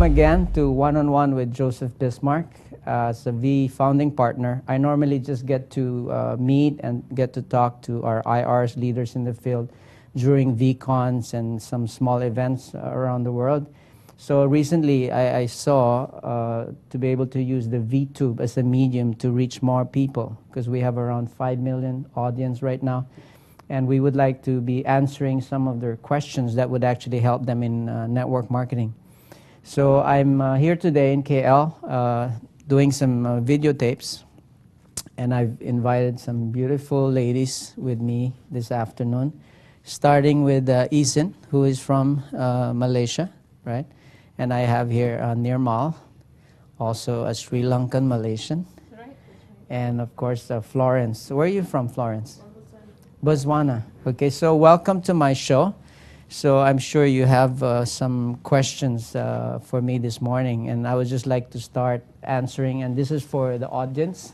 again to One-on-One with Joseph Bismarck as a V founding partner. I normally just get to meet and get to talk to our IRs, leaders in the field, during VCons and some small events around the world. So recently I saw to be able to use the VTube as a medium to reach more people, because we have around 5 million audience right now. And we would like to be answering some of their questions that would actually help them in network marketing. So I'm here today in KL doing some videotapes, and I've invited some beautiful ladies with me this afternoon, starting with Isin, who is from Malaysia, right? And I have here Nirmal, also a Sri Lankan Malaysian. That's right. And of course Florence. Where are you from, Florence? Botswana. Okay, so welcome to my show. So I'm sure you have some questions for me this morning, and I would just like to start answering, and this is for the audience.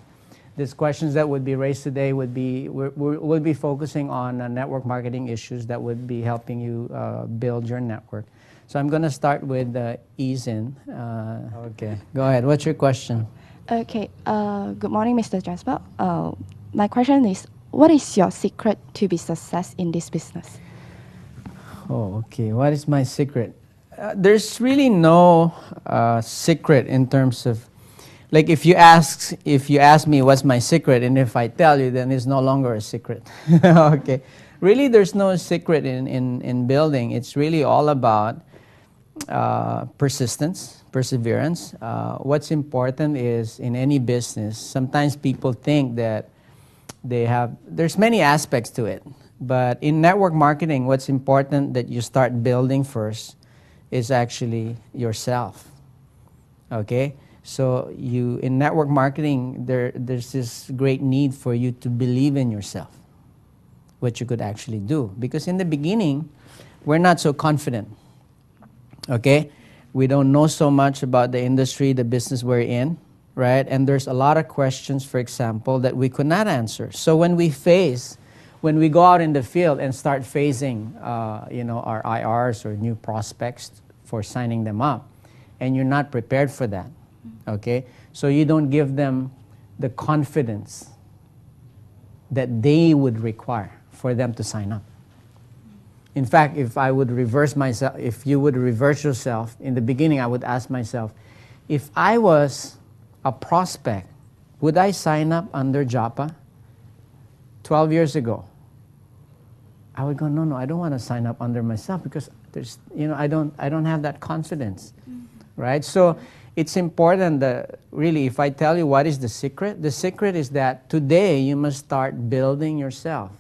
These questions that would be raised today would be, we'll be focusing on network marketing issues that would be helping you build your network. So I'm going to start with Isin. Okay, go ahead. What's your question? Okay. Good morning, Mr. Jasper. My question is, what is your secret to be success in this business? Oh, okay. What is my secret? There's really no secret in terms of, like, if you ask me what's my secret, and if I tell you, then it's no longer a secret. Okay. Really, there's no secret in building. It's really all about persistence, perseverance. What's important is in any business, sometimes people think that there's many aspects to it. But in network marketing, what's important that you start building first is actually yourself. Okay? So in network marketing, there's this great need for you to believe in yourself, what you could actually do. Because in the beginning, we're not so confident. Okay? We don't know so much about the industry, the business we're in, right? And there's a lot of questions, for example, that we could not answer. So when we go out in the field and start facing, our IRs or new prospects for signing them up, and you're not prepared for that, okay? So you don't give them the confidence that they would require for them to sign up. In fact, if you would reverse yourself, in the beginning I would ask myself, if I was a prospect, would I sign up under Jappa 12 years ago? I would go, no, I don't want to sign up under myself, because I don't have that confidence, right? So it's important that really, if I tell you what is the secret is that today you must start building yourself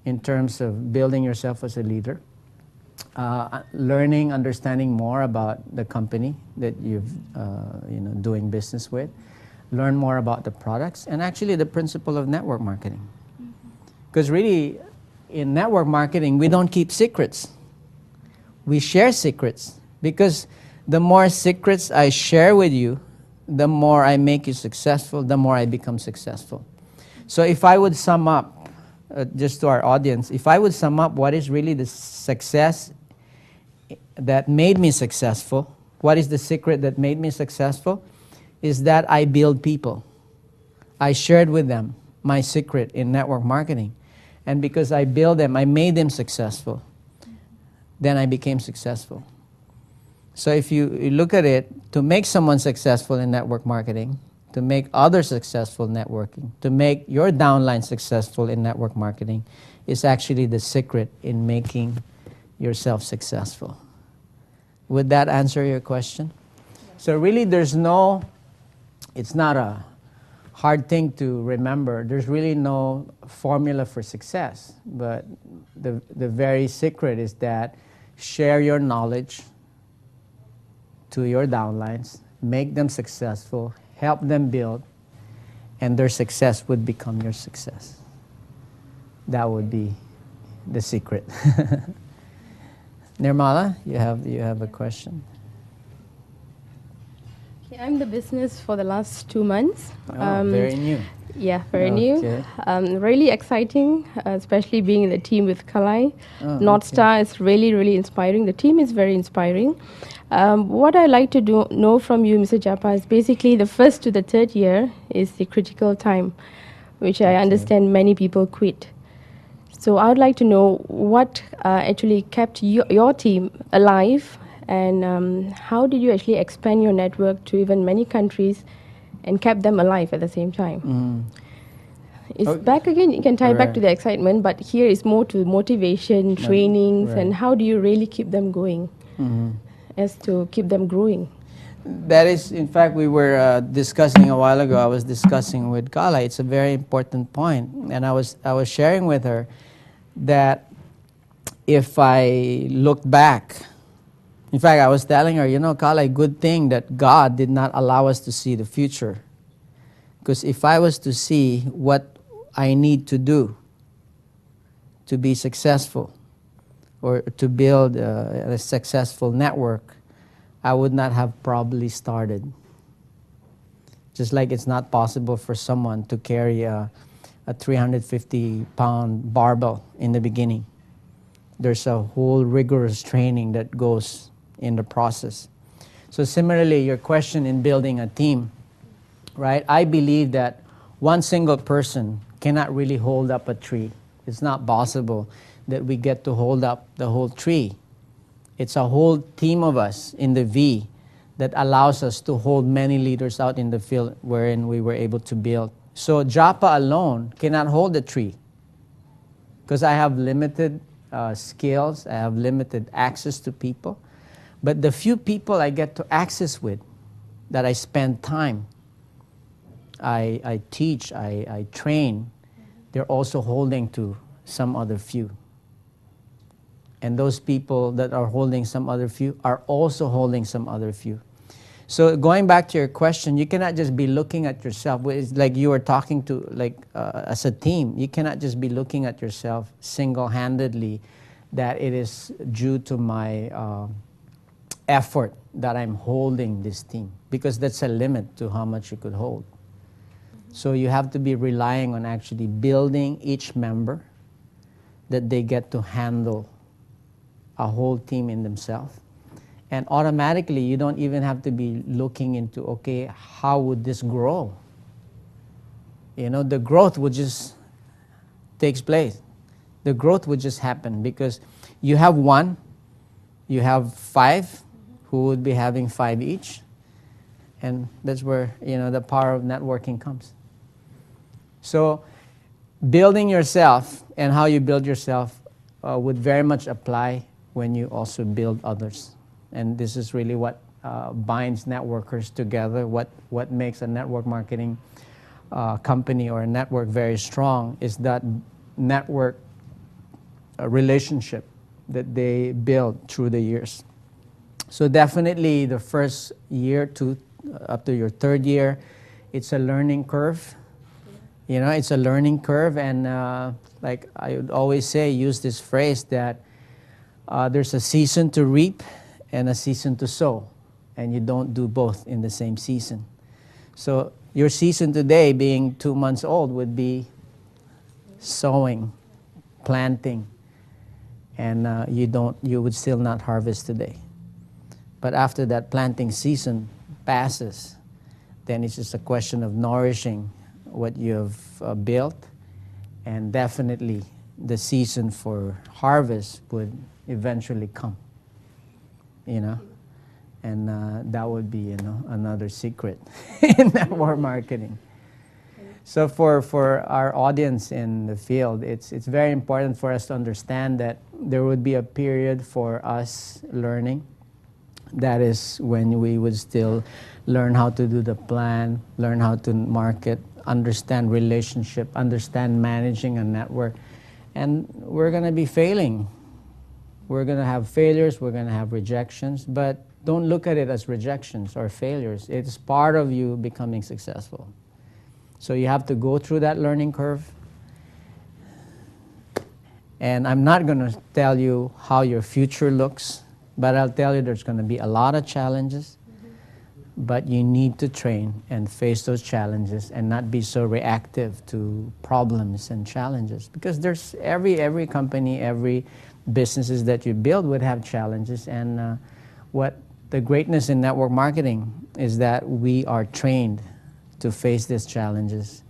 in terms of building yourself as a leader, learning, understanding more about the company that you've doing business with, learn more about the products, and actually the principle of network marketing. Because really, in network marketing, we don't keep secrets. We share secrets, because the more secrets I share with you, the more I make you successful, the more I become successful. So if I would sum up, just to our audience, if I would sum up what is really the success that made me successful, what is the secret that made me successful, is that I build people. I shared with them my secret in network marketing. And because I built them, I made them successful. Then I became successful. So if you look at it, to make someone successful in network marketing, to make others successful networking, to make your downline successful in network marketing, is actually the secret in making yourself successful. Would that answer your question? So really it's not a hard thing to remember. There's really no formula for success, but the very secret is that share your knowledge to your downlines, make them successful, help them build, and their success would become your success. That would be the secret. Nirmala, you have a question? Yeah, I'm the business for the last 2 months. Very new. Yeah, very new. Okay. Really exciting, especially being in the team with Kalai. North Okay. Star is really, really inspiring. The team is very inspiring. What I like to know from you, Mr. Jappa, is basically the first to the third year is the critical time, which I understand many people quit. So I would like to know what actually kept your team alive, and how did you actually expand your network to even many countries and kept them alive at the same time? It's back again, you can tie back to the excitement, but here is more to motivation, trainings, and how do you really keep them going as to keep them growing? That is, in fact, we were discussing a while ago. I was discussing with Kala. It's a very important point, and I was sharing with her that if I look back, in fact, I was telling her, Kala, good thing that God did not allow us to see the future, because if I was to see what I need to do to be successful or to build a successful network, I would not have probably started. Just like it's not possible for someone to carry a 350-pound barbell in the beginning. There's a whole rigorous training that goes in the process. So similarly, your question in building a team, right? I believe that one single person cannot really hold up a tree. It's not possible that we get to hold up the whole tree. It's a whole team of us in the V that allows us to hold many leaders out in the field wherein we were able to build. So Jappa alone cannot hold the tree because I have limited skills, I have limited access to people. But the few people I get to access with, that I spend time, I teach, I train, they're also holding to some other few. And those people that are holding some other few are also holding some other few. So going back to your question, you cannot just be looking at yourself. It's like you were talking to, as a team, you cannot just be looking at yourself single-handedly that it is due to my effort that I'm holding this team, because that's a limit to how much you could hold. So you have to be relying on actually building each member that they get to handle a whole team in themselves. And automatically, you don't even have to be looking into, okay, how would this grow? The growth would just takes place. The growth would just happen because you have one, you have 5 who would be having 5 each. And that's where, the power of networking comes. So building yourself and how you build yourself would very much apply when you also build others. And this is really what binds networkers together, what makes a network marketing company or a network very strong is that network relationship that they build through the years. So definitely the first year to up to your 3rd year, it's a learning curve. It's a learning curve, and like I would always say, use this phrase that there's a season to reap and a season to sow, and you don't do both in the same season. So your season today, being 2 months old, would be sowing, planting, and you would still not harvest today. But after that planting season passes, then it's just a question of nourishing what you have built, and definitely the season for harvest would eventually come, and that would be, another secret in network marketing. So for our audience in the field, it's very important for us to understand that there would be a period for us learning. That is when we would still learn how to do the plan, learn how to market, understand relationship, understand managing a network. And we're going to be failing. We're going to have failures, we're going to have rejections, but don't look at it as rejections or failures. It's part of you becoming successful. So you have to go through that learning curve. And I'm not going to tell you how your future looks, but I'll tell you there's going to be a lot of challenges. but you need to train and face those challenges and not be so reactive to problems and challenges, because there's every company, every businesses that you build would have challenges. And what the greatness in network marketing is that we are trained to face these challenges,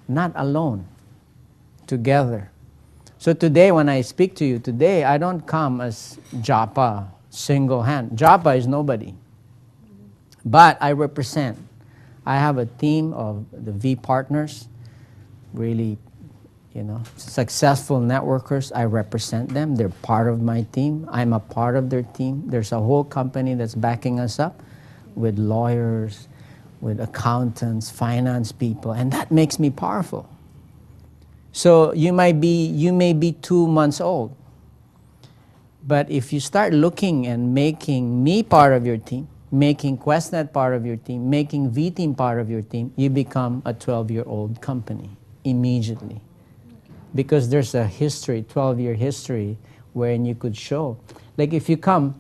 not alone, together. So today, when I speak to you today, I don't come as Jappa, single hand. Jappa is nobody. But I represent. I have a team of the V partners, really, successful networkers. I represent them. They're part of my team. I'm a part of their team. There's a whole company that's backing us up with lawyers, with accountants, finance people, and that makes me powerful. So you may be 2 months old, but if you start looking and making me part of your team, making QuestNet part of your team, making V-Team part of your team, you become a 12-year-old company immediately. Because there's a history, 12-year history, wherein you could show. Like if you come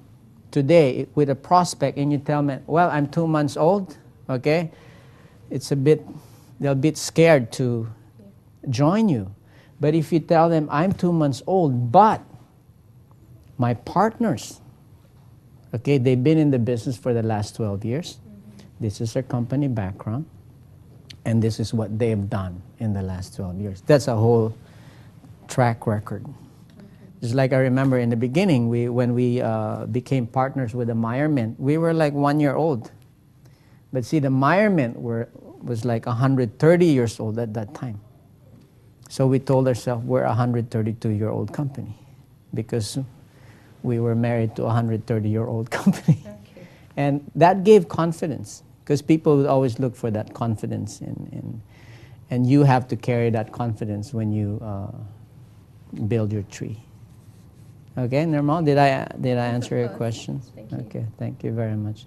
today with a prospect and you tell me, well, I'm 2 months old, okay? They're a bit scared to join you. But if you tell them, I'm 2 months old, but my partners, okay, they've been in the business for the last 12 years. This is their company background, and this is what they've done in the last 12 years. That's a whole track record. Just like I remember in the beginning, when we became partners with the Meyer Mint, we were like 1 year old. But see, the Meyer Mint was like 130 years old at that time. So we told ourselves we're a 132-year-old company because we were married to a 130-year-old company. Okay. And that gave confidence, because people would always look for that confidence, and you have to carry that confidence when you build your tree. Okay, Nirmal, did I answer your question? Thank you. Okay, thank you very much.